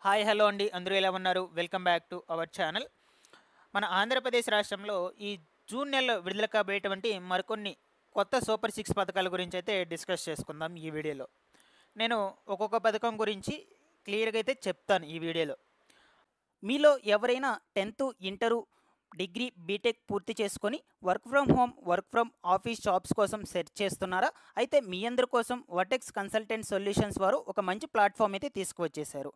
Hi hello అండి, అందరూ ఎలా ఉన్నారు? Welcome back to our channel. మన ఆంధ్రప్రదేశ్ రాష్ట్రంలో ఈ జూన్ నెలలో విడుదల కాబోయేటువంటి మరికొన్ని కొత్త సూపర్ సిక్స్ పథకాల గురించి అయితే డిస్కస్ చేసుకుందాం ఈ వీడియోలో. నేను ఒక్కొక్క పథకం గురించి క్లియర్గా అయితే చెప్తాను ఈ వీడియోలో. మీలో ఎవరైనా 10th ఇంటరు డిగ్రీ బీటెక్ పూర్తి చేసుకొని work from home work from office jobs కోసం సెర్చ్ చేస్తున్నారా? అయితే మీ అందరి కోసం వర్టెక్స్ కన్సల్టెంట్ సొల్యూషన్స్ వారు ఒక మంచి ప్లాట్ఫామ్ అయితే తీసుకువచ్చేశారు.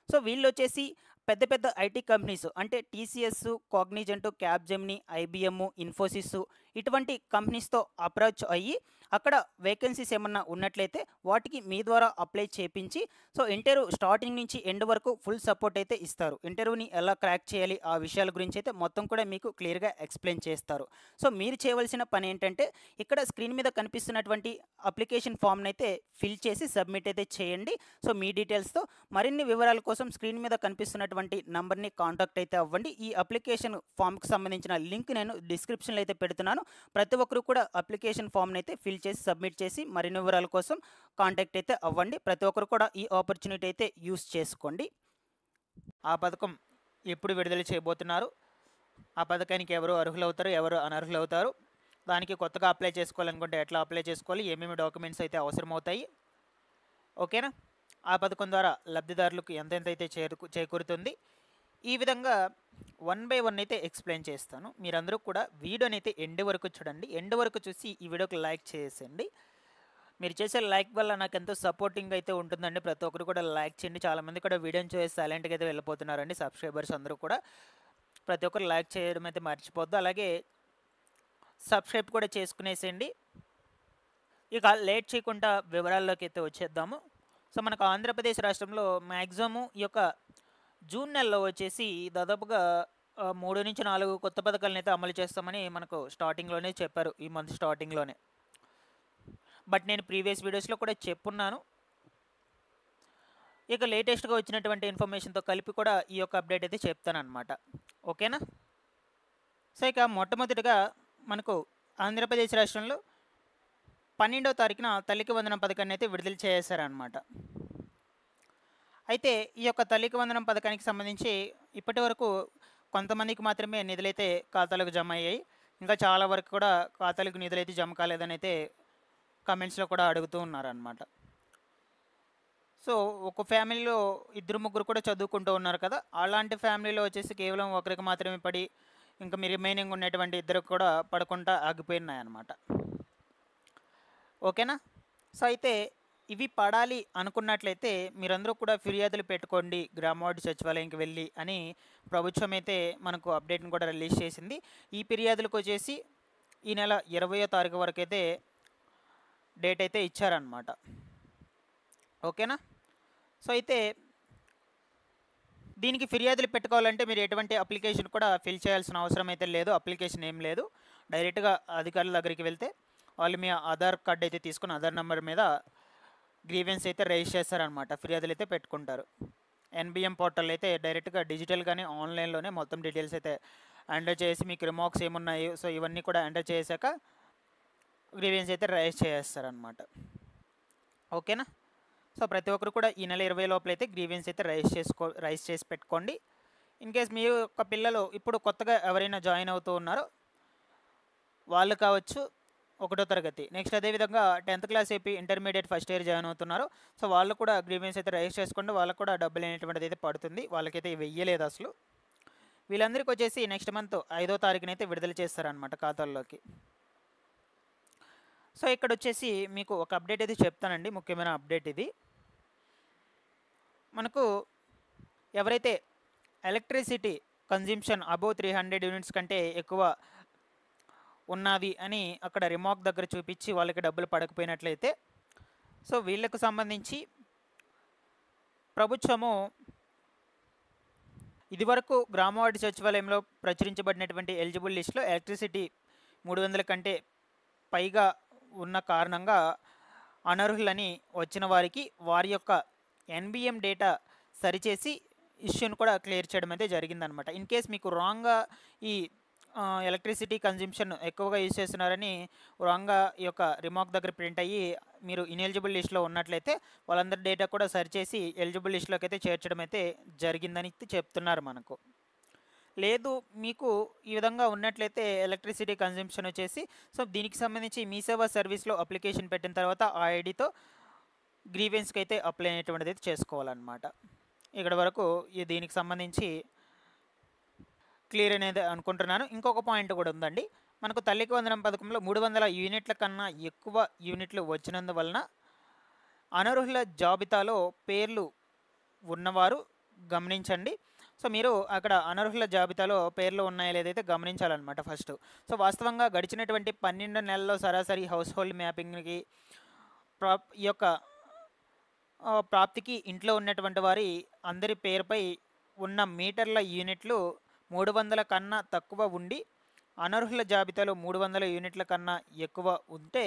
సో వీళ్ళు వచ్చేసి పెద్ద పెద్ద ఐటీ కంపెనీస్ అంటే TCS, Cognizant, Capgemini, IBM, Infosys ఇటువంటి కంపెనీస్తో అప్రోచ్ అయ్యి అక్కడ వేకెన్సీస్ ఏమన్నా ఉన్నట్లయితే వాటికి మీ ద్వారా అప్లై చేయించి సో ఇంటర్వ్యూ స్టార్టింగ్ నుంచి ఎండ్ వరకు ఫుల్ సపోర్ట్ అయితే ఇస్తారు. ఇంటర్వ్యూని ఎలా క్రాక్ చేయాలి ఆ విషయాల గురించి అయితే మొత్తం కూడా మీకు క్లియర్గా ఎక్స్ప్లెయిన్ చేస్తారు. సో మీరు చేయవలసిన పని ఏంటంటే ఇక్కడ స్క్రీన్ మీద కనిపిస్తున్నటువంటి అప్లికేషన్ ఫామ్ని అయితే ఫిల్ చేసి సబ్మిట్ అయితే చేయండి. సో మీ డీటెయిల్స్తో మరిన్ని వివరాల కోసం స్క్రీన్ మీద కనిపిస్తున్నటువంటి నంబర్ని కాంటాక్ట్ అయితే అవ్వండి. ఈ అప్లికేషన్ ఫామ్కి సంబంధించిన లింక్ నేను డిస్క్రిప్షన్లో అయితే పెడుతున్నాను. ప్రతి ఒక్కరు కూడా అప్లికేషన్ ఫామ్ని అయితే ఫిల్ చేసి సబ్మిట్ చేసి మరిన్ని వివరాల కోసం కాంటాక్ట్ అయితే అవ్వండి. ప్రతి ఒక్కరు కూడా ఈ ఆపర్చునిటీ అయితే యూస్ చేసుకోండి. ఆ పథకం ఎప్పుడు విడుదల చేయబోతున్నారు, ఆ పథకానికి ఎవరు అర్హులవుతారు, ఎవరు అనర్హులవుతారు, దానికి కొత్తగా అప్లై చేసుకోవాలనుకుంటే ఎట్లా అప్లై చేసుకోవాలి, ఏమేమి డాక్యుమెంట్స్ అయితే అవసరమవుతాయి, ఓకేనా? ఆ పథకం ద్వారా లబ్ధిదారులకు ఎంతెంత అయితే చేకూరుతుంది, ఈ విధంగా 1 by 1 అయితే ఎక్స్ప్లెయిన్ చేస్తాను. మీరందరూ కూడా వీడియోని అయితే ఎండ్ వరకు చూడండి. ఎండ్ వరకు చూసి ఈ వీడియోకి లైక్ చేసేయండి. మీరు చేసే లైక్ వల్ల నాకు ఎంతో సపోర్టింగ్ అయితే ఉంటుందండి. ప్రతి ఒక్కరు కూడా లైక్ చేయండి. చాలామంది కూడా వీడియోని చూసి సైలెంట్గా అయితే వెళ్ళిపోతున్నారండి. సబ్స్క్రైబర్స్ అందరూ కూడా ప్రతి ఒక్కరు లైక్ చేయడం అయితే మర్చిపోద్దు. అలాగే సబ్స్క్రైబ్ కూడా చేసుకునేసేయండి. ఇక లేట్ చేయకుండా వివరాల్లోకి అయితే వచ్చేద్దాము. సో మనకు ఆంధ్రప్రదేశ్ రాష్ట్రంలో మ్యాక్సిమము ఈ యొక్క జూన్ నెలలో వచ్చేసి దాదాపుగా 3 నుంచి 4 కొత్త పథకాలను అయితే అమలు చేస్తామని మనకు స్టార్టింగ్లోనే చెప్పారు, ఈ మంత్ స్టార్టింగ్లోనే. బట్ నేను ప్రీవియస్ వీడియోస్లో కూడా చెప్పున్నాను. ఇక లేటెస్ట్గా వచ్చినటువంటి ఇన్ఫర్మేషన్తో కలిపి కూడా ఈ యొక్క అప్డేట్ అయితే చెప్తానమాట, ఓకేనా? సో ఇక మొట్టమొదటిగా మనకు ఆంధ్రప్రదేశ్ రాష్ట్రంలో 12వ తారీఖున తల్లికి వందనం పథకాన్ని అయితే విడుదల చేశారనమాట. అయితే ఈ యొక్క తల్లికి వందనం పథకానికి సంబంధించి ఇప్పటి వరకు కొంతమందికి మాత్రమే నిధులైతే ఖాతాలకు జమ అయ్యాయి. ఇంకా చాలా వరకు కూడా ఖాతాలకు నిధులైతే జమ కాలేదని అయితే కమెంట్స్లో కూడా అడుగుతూ ఉన్నారనమాట. సో ఒక ఫ్యామిలీలో 2-3 కూడా చదువుకుంటూ ఉన్నారు కదా, అలాంటి ఫ్యామిలీలో వచ్చేసి కేవలం ఒకరికి మాత్రమే పడి ఇంకా మీ రిమైనింగ్ ఉన్నటువంటి 2 కూడా పడకుండా ఆగిపోయినాయి అన్నమాట, ఓకేనా? సో అయితే ఇవి పడాలి అనుకున్నట్లయితే మీరందరూ కూడా ఫిర్యాదులు పెట్టుకోండి గ్రామవార్డు సచివాలయంకి వెళ్ళి అని ప్రభుత్వం అయితే మనకు అప్డేట్ని కూడా రిలీజ్ చేసింది. ఈ ఫిర్యాదులకు వచ్చేసి ఈ నెల 20వ తారీఖు వరకు అయితే డేట్ అయితే ఇచ్చారనమాట, ఓకేనా? సో అయితే దీనికి ఫిర్యాదులు పెట్టుకోవాలంటే మీరు ఎటువంటి అప్లికేషన్ కూడా ఫిల్ చేయాల్సిన అవసరం అయితే లేదు. అప్లికేషన్ ఏం లేదు, డైరెక్ట్గా అధికారుల దగ్గరికి వెళ్తే వాళ్ళు మీ ఆధార్ కార్డు అయితే తీసుకుని ఆధార్ నెంబర్ మీద గ్రీవెన్స్ అయితే రైజ్ చేస్తారనమాట, ఫిర్యాదులు అయితే పెట్టుకుంటారు. ఎన్బిఎం పోర్టల్ అయితే డైరెక్ట్గా డిజిటల్గానే ఆన్లైన్లోనే మొత్తం డీటెయిల్స్ అయితే ఎంటర్ చేసి మీకు రిమార్క్స్ ఏమున్నాయి సో ఇవన్నీ కూడా ఎంటర్ చేశాక గ్రీవెన్స్ అయితే రైజ్ చేస్తారనమాట, ఓకేనా? సో ప్రతి ఒక్కరు కూడా ఈ నెల 20 లోపల అయితే గ్రీవెన్స్ అయితే రైజ్ చేసి పెట్టుకోండి. ఇన్ కేస్ మీ యొక్క పిల్లలు ఇప్పుడు కొత్తగా ఎవరైనా జాయిన్ అవుతూ ఉన్నారో వాళ్ళు కావచ్చు 1వ తరగతి, నెక్స్ట్ అదేవిధంగా 10th క్లాస్ అయిపోయి ఇంటర్మీడియట్ ఫస్ట్ ఇయర్ జాయిన్ అవుతున్నారు, సో వాళ్ళు కూడా గ్రీవెన్స్ అయితే రైజ్ చేసుకోండి. వాళ్ళకు కూడా డబ్బులు అనేటువంటిది అయితే పడుతుంది, వాళ్ళకైతే వెయ్యలేదు అసలు. వీళ్ళందరికీ వచ్చేసి నెక్స్ట్ మంత్ 5వ తారీఖున అయితే విడుదల చేస్తారనమాట ఖాతాల్లోకి. సో ఇక్కడ వచ్చేసి మీకు ఒక అప్డేట్ అయితే చెప్తానండి, ముఖ్యమైన అప్డేట్ ఇది. మనకు ఎవరైతే ఎలక్ట్రిసిటీ కన్జ్యూమ్షన్ అబోవ్ 300 యూనిట్స్ కంటే ఎక్కువ ఉన్నవి అని అక్కడ రిమార్క్ దగ్గర చూపించి వాళ్ళకి డబ్బులు పడకపోయినట్లయితే సో వీళ్ళకు సంబంధించి ప్రభుత్వము ఇదివరకు గ్రామవార్డు సచివాలయంలో ప్రచురించబడినటువంటి ఎలిజిబుల్ లిస్టులో ఎలక్ట్రిసిటీ 300 కంటే పైగా ఉన్న కారణంగా అనర్హులని వచ్చిన వారికి వారి యొక్క ఎన్బిఎం డేటా సరిచేసి ఇష్యూని కూడా క్లియర్ చేయడం అయితే జరిగిందనమాట. ఇన్ కేస్ మీకు రాంగ్గా ఈ ఎలక్ట్రిసిటీ కన్జంప్షన్ ఎక్కువగా యూజ్ చేస్తున్నారని రాంగ్‌గా ఈ యొక్క రిమార్క్ దగ్గర ప్రింట్ అయ్యి మీరు ఇనెలిజిబుల్ లిస్ట్‌లో ఉన్నట్లయితే వాళ్ళందరి డేటా కూడా సరిచేసి ఎలిజిబుల్ లిస్ట్‌లోకి అయితే చేర్చడం అయితే జరిగిందని చెప్తున్నారు మనకు. లేదు మీకు ఈ విధంగా ఉన్నట్లయితే ఎలక్ట్రిసిటీ కన్జంప్షన్ వచ్చేసి సో దీనికి సంబంధించి మీ సేవా సర్వీస్‌లో అప్లికేషన్ పెట్టిన తర్వాత ఆ ఐడీతో గ్రీవెన్స్‌కి అయితే అప్లై అనేటువంటిది అయితే చేసుకోవాలన్నమాట. ఇక్కడి వరకు దీనికి సంబంధించి క్లియర్ అనేది అనుకుంటున్నాను. ఇంకొక పాయింట్ కూడా ఉందండి. మనకు తల్లికి వందనం పథకంలో 300 యూనిట్ల కన్నా ఎక్కువ యూనిట్లు వచ్చినందువలన అనర్హుల జాబితాలో పేర్లు ఉన్నవారు గమనించండి. సో మీరు అక్కడ అనర్హుల జాబితాలో పేర్లు ఉన్నాయో లేదైతే గమనించాలన్నమాట ఫస్ట్. సో వాస్తవంగా గడిచినటువంటి 12 నెలల్లో సరాసరి హౌస్ హోల్డ్ మ్యాపింగ్‌కి ఈ యొక్క ప్రాప్తికి ఇంట్లో ఉన్నటువంటి వారి అందరి పేరుపై ఉన్న మీటర్ల యూనిట్లు 300 కన్నా తక్కువ ఉండి అనర్హుల జాబితాలో 300 యూనిట్ల కన్నా ఎక్కువ ఉంటే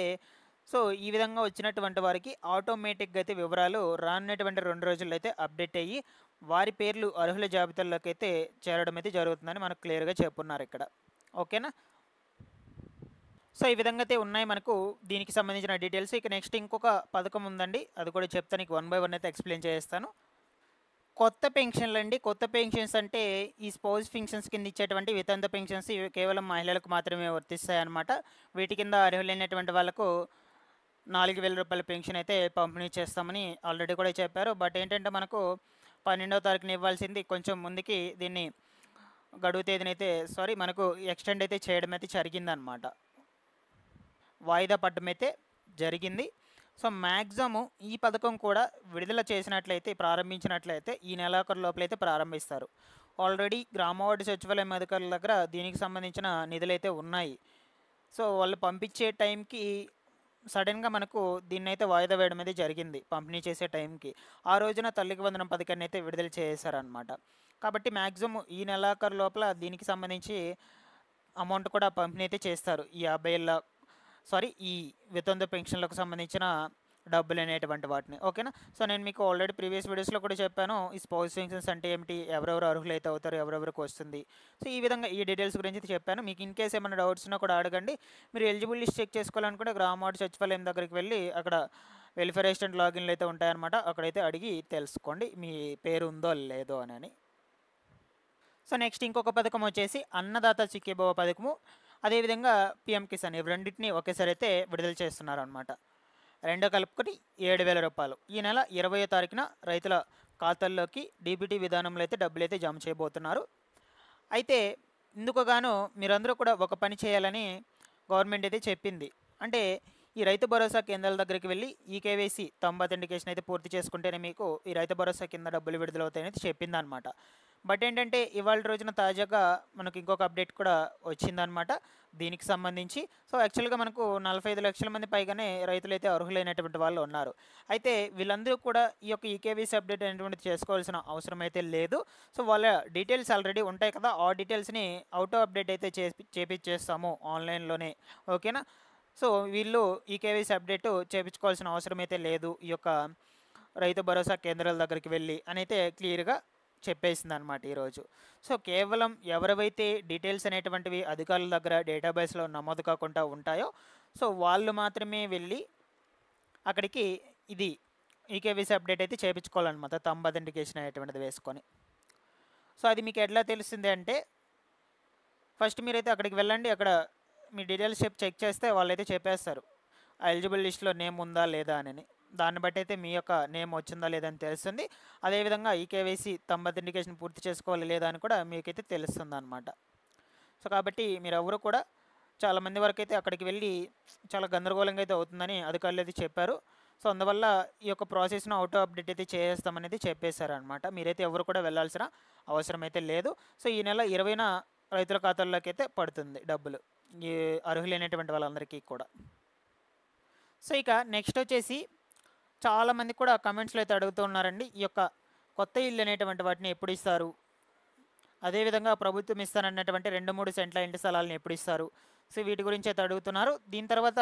సో ఈ విధంగా వచ్చినటువంటి వారికి ఆటోమేటిక్గా అయితే వివరాలు రానున్నటువంటి 2 రోజుల్లో అయితే అప్డేట్ అయ్యి వారి పేర్లు అర్హుల జాబితాలోకి అయితే చేరడం అయితే జరుగుతుందని మనకు క్లియర్గా చెప్పున్నారు ఇక్కడ. ఓకేనా. సో ఈ విధంగా అయితే ఉన్నాయి మనకు దీనికి సంబంధించిన డీటెయిల్స్. ఇక నెక్స్ట్ ఇంకొక పథకం ఉందండి, అది కూడా చెప్తాను. నీకు 1 బై 1 అయితే ఎక్స్ప్లెయిన్ చేస్తాను. కొత్త పెన్షన్లు అండి. కొత్త పెన్షన్స్ అంటే ఈ స్పౌస్ పెన్షన్స్ కింద ఇచ్చేటువంటి వితంతు పెన్షన్స్ ఇవి కేవలం మహిళలకు మాత్రమే వర్తిస్తాయి అన్నమాట. వీటి కింద అర్హులైనటువంటి వాళ్ళకు 4,000 రూపాయల పెన్షన్ అయితే పంపిణీ చేస్తామని ఆల్రెడీ కూడా చెప్పారు. బట్ ఏంటంటే మనకు 12వ తారీఖున ఇవ్వాల్సింది కొంచెం ముందుకి దీన్ని గడువు తేదీనైతే మనకు ఎక్స్టెండ్ అయితే చేయడం అయితే జరిగిందనమాట. వాయిదా పడడం అయితే జరిగింది. సో మ్యాక్సిమము ఈ పథకం కూడా విడుదల చేసినట్లయితే ప్రారంభించినట్లయితే ఈ నెలాఖరు లోపలైతే ప్రారంభిస్తారు. ఆల్రెడీ గ్రామవార్డు సచివాలయం అధికారుల దగ్గర దీనికి సంబంధించిన నిధులైతే ఉన్నాయి. సో వాళ్ళు పంపించే టైంకి సడన్గా మనకు దీన్నైతే వాయిదా వేయడం అయితే జరిగింది. పంపిణీ చేసే టైంకి ఆ రోజున తల్లికి వందనం పథకాన్ని అయితే విడుదల చేశారనమాట. కాబట్టి మ్యాక్సిమం ఈ నెలాఖరు లోపల దీనికి సంబంధించి అమౌంట్ కూడా పంపిణీ అయితే చేస్తారు. ఈ 50 ఏళ్ళ ఈ వితంతు పెన్షన్లకు సంబంధించిన డబ్బులు అనేటువంటి వాటిని. ఓకేనా. సో నేను మీకు ఆల్రెడీ ప్రీవియస్ వీడియోస్లో కూడా చెప్పాను ఈ స్పౌస్ పెన్షన్స్ అంటే ఏమిటి, ఎవరెవరు అర్హులైతే అవుతారు, ఎవరెవరికి వస్తుంది. సో ఈ విధంగా ఈ డీటెయిల్స్ గురించి అయితే చెప్పాను. మీకు ఇన్ కేస్ ఏమైనా డౌట్స్ ఉన్నా కూడా అడగండి. మీరు ఎలిజిబుల్ లిస్ట్ చెక్ చేసుకోవాలనుకుంటే గ్రామవార్డు సచివాలయం దగ్గరికి వెళ్ళి అక్కడ వెల్ఫేర్ అసిస్టెంట్ లాగిన్లు అయితే ఉంటాయన్నమాట. అక్కడైతే అడిగి తెలుసుకోండి మీ పేరు ఉందో లేదో అని. సో నెక్స్ట్ ఇంకొక పథకం వచ్చేసి అన్నదాత సుఖీభవ పథకము, అదేవిధంగా పిఎం కిసాన్, ఇవి రెండింటిని ఒకేసారి అయితే విడుదల చేస్తున్నారు అనమాట. రెండో కలుపుకొని 7,000 రూపాయలు ఈ నెల 20వ తారీఖున రైతుల ఖాతాల్లోకి డీబీటీ విధానంలో అయితే డబ్బులు అయితే జమ చేయబోతున్నారు. అయితే ఇందుకు గాను మీరందరూ కూడా ఒక పని చేయాలని గవర్నమెంట్ అయితే చెప్పింది. అంటే ఈ రైతు భరోసా కేంద్రాల దగ్గరికి వెళ్ళి ఈ కేవైసీ అథెంటికేషన్ అయితే పూర్తి చేసుకుంటేనే మీకు ఈ రైతు భరోసా కింద డబ్బులు విడుదలవుతాయని చెప్పిందనమాట. బట్ ఏంటంటే ఇవాళ రోజున తాజాగా మనకు ఇంకొక అప్డేట్ కూడా వచ్చిందనమాట దీనికి సంబంధించి. సో యాక్చువల్గా మనకు 45 లక్షల మంది పైగానే రైతులైతే అర్హులైనటువంటి వాళ్ళు ఉన్నారు. అయితే వీళ్ళందరూ కూడా ఈ యొక్క ఈకేవీసీ అప్డేట్ అనేటువంటిది చేసుకోవాల్సిన అవసరం అయితే లేదు. సో వాళ్ళ డీటెయిల్స్ ఆల్రెడీ ఉంటాయి కదా, ఆ డీటెయిల్స్ని అవుటో అప్డేట్ అయితే చేపిచ్చేస్తాము ఆన్లైన్లోనే. ఓకేనా. సో వీళ్ళు ఈకేవీసీ అప్డేట్ చేయించుకోవాల్సిన అవసరం అయితే లేదు ఈ యొక్క రైతు భరోసా కేంద్రాల దగ్గరికి వెళ్ళి అని అయితే క్లియర్గా చెప్పేసింది అనమాట ఈరోజు. సో కేవలం ఎవరైతే డీటెయిల్స్ అనేటువంటివి అధికారుల దగ్గర డేటాబేస్లో నమోదు కాకుండా ఉంటాయో సో వాళ్ళు మాత్రమే వెళ్ళి అక్కడికి ఇది ఈకేవీసీ అప్డేట్ అయితే చేయించుకోవాలన్నమాట, అథెంటికేషన్ అనేటువంటిది వేసుకొని. సో అది మీకు ఎట్లా తెలుస్తుంది అంటే ఫస్ట్ మీరైతే అక్కడికి వెళ్ళండి. అక్కడ మీ డీటెయిల్స్ చెక్ చేస్తే వాళ్ళైతే చెప్పేస్తారు ఆ ఎలిజిబుల్ లిస్ట్లో నేమ్ ఉందా లేదా అని. దాన్ని బట్టి అయితే మీ యొక్క నేమ్ వచ్చిందా లేదా అని తెలుస్తుంది. అదేవిధంగా ఈ కేవైసీ అథెంటికేషన్ పూర్తి చేసుకోవాలి లేదా అని కూడా మీకైతే తెలుస్తుంది అనమాట. సో కాబట్టి మీరు ఎవరు కూడా చాలామంది వరకు అయితే అక్కడికి వెళ్ళి చాలా గందరగోళంగా అయితే అవుతుందని అధికారులు అయితే చెప్పారు. సో అందువల్ల ఈ యొక్క ప్రాసెస్ను అవుటో అప్డేట్ అయితే చేస్తామనేది చెప్పేశారనమాట. మీరైతే ఎవరు కూడా వెళ్ళాల్సిన అవసరం అయితే లేదు. సో ఈ నెల 20న రైతుల ఖాతాల్లోకి అయితే పడుతుంది డబ్బులు ఈ అర్హులైనటువంటి వాళ్ళందరికీ కూడా. సో ఇక నెక్స్ట్ వచ్చేసి చాలామంది కూడా కమెంట్స్లో అయితే అడుగుతూ ఉన్నారండి ఈ యొక్క కొత్త ఇల్లు అనేటువంటి వాటిని ఎప్పుడు ఇస్తారు, అదేవిధంగా ప్రభుత్వం ఇస్తానన్నటువంటి 2-3 సెంట్ల ఇంటి స్థలాలను ఎప్పుడు ఇస్తారు. సో వీటి గురించి అయితే అడుగుతున్నారు. దీని తర్వాత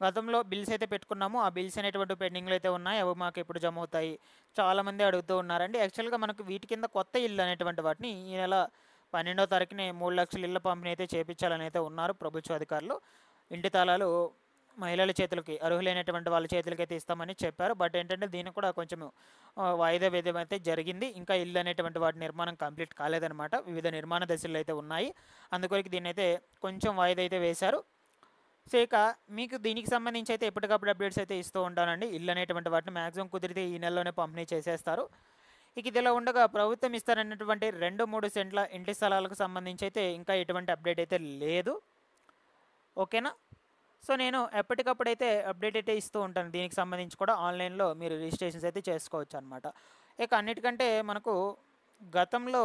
గతంలో బిల్స్ అయితే పెట్టుకున్నాము, ఆ బిల్స్ అనేటువంటి పెండింగ్లు అయితే ఉన్నాయి, అవి మాకు ఎప్పుడు జమ అవుతాయి చాలామంది అడుగుతూ ఉన్నారండి. యాక్చువల్గా మనకు వీటి కింద కొత్త ఇల్లు అనేటువంటి వాటిని ఈ నెల 12వ తారీఖునే 3 లక్షల ఇళ్ల పంపిణీ అయితే చేపించాలని అయితే ఉన్నారు ప్రభుత్వ అధికారులు. ఇంటి తాళాలు మహిళల చేతులకి, అర్హులైనటువంటి వాళ్ళ చేతులకైతే ఇస్తామని చెప్పారు. బట్ ఏంటంటే దీనికి కూడా కొంచెం వాయిదా వేయడం అయితే జరిగింది. ఇంకా ఇల్లు అనేటువంటి వాటి నిర్మాణం కంప్లీట్ కాలేదన్నమాట. వివిధ నిర్మాణ దశలు అయితే ఉన్నాయి. అందుకొరకు దీన్ని అయితే కొంచెం వాయిదా అయితే వేశారు. సో ఇక మీకు దీనికి సంబంధించి అయితే ఎప్పటికప్పుడు అప్డేట్స్ అయితే ఇస్తూ ఉంటానండి. ఇల్లు అనేటువంటి వాటిని మ్యాక్సిమం కుదిరితే ఈ నెలలోనే పంపిణీ చేసేస్తారు. ఇక ఇదిలా ఉండగా ప్రభుత్వం ఇస్తారన్నటువంటి 2-3 సెంట్ల ఇంటి స్థలాలకు సంబంధించి అయితే ఇంకా ఎటువంటి అప్డేట్ అయితే లేదు. ఓకేనా? సో నేను ఎప్పటికప్పుడు అయితే అప్డేట్ అయితే ఇస్తూ ఉంటాను. దీనికి సంబంధించి కూడా ఆన్లైన్లో మీరు రిజిస్ట్రేషన్స్ అయితే చేసుకోవచ్చు అనమాట. ఇక అన్నిటికంటే మనకు గతంలో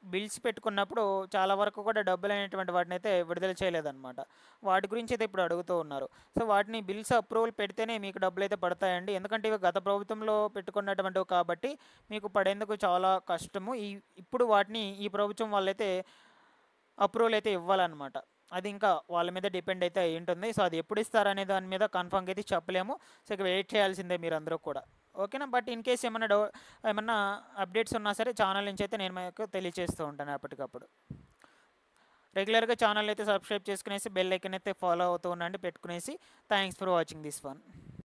బిల్స్ పెట్టుకున్నప్పుడు చాలా వరకు కూడా డబ్బులు అనేటువంటి వాటిని అయితే విడుదల చేయలేదన్నమాట. వాటి గురించి అయితే ఇప్పుడు అడుగుతూ ఉన్నారు. సో వాటిని బిల్స్ అప్రూవల్ పెడితేనే మీకు డబ్బులు అయితే పడతాయండి. ఎందుకంటే ఇవి గత ప్రభుత్వంలో పెట్టుకున్నటువంటివి కాబట్టి మీకు పడేందుకు చాలా కష్టము. ఇప్పుడు వాటిని ఈ ప్రభుత్వం వాళ్ళైతే అప్రూవల్ అయితే ఇవ్వాలన్నమాట. అది ఇంకా వాళ్ళ మీద డిపెండ్ అయితే అయి ఉంటుంది. సో అది ఎప్పుడు ఇస్తారనే దాని మీద కన్ఫర్మ్గా అయితే చెప్పలేము. సో ఇక వెయిట్ చేయాల్సిందే మీరు అందరూ కూడా. ఓకేనా? బట్ ఇన్ కేస్ ఏమన్నా అప్డేట్స్ ఉన్నా సరే ఛానల్ నుంచి అయితే నేను మీకు తెలియజేస్తూ ఉంటాను ఎప్పటికప్పుడు. రెగ్యులర్గా ఛానల్ అయితే సబ్స్క్రైబ్ చేసుకునేసి బెల్ ఐకన్ అయితే ఫాలో అవుతూ ఉండండి పెట్టుకునేసి. Thanks for watching this one.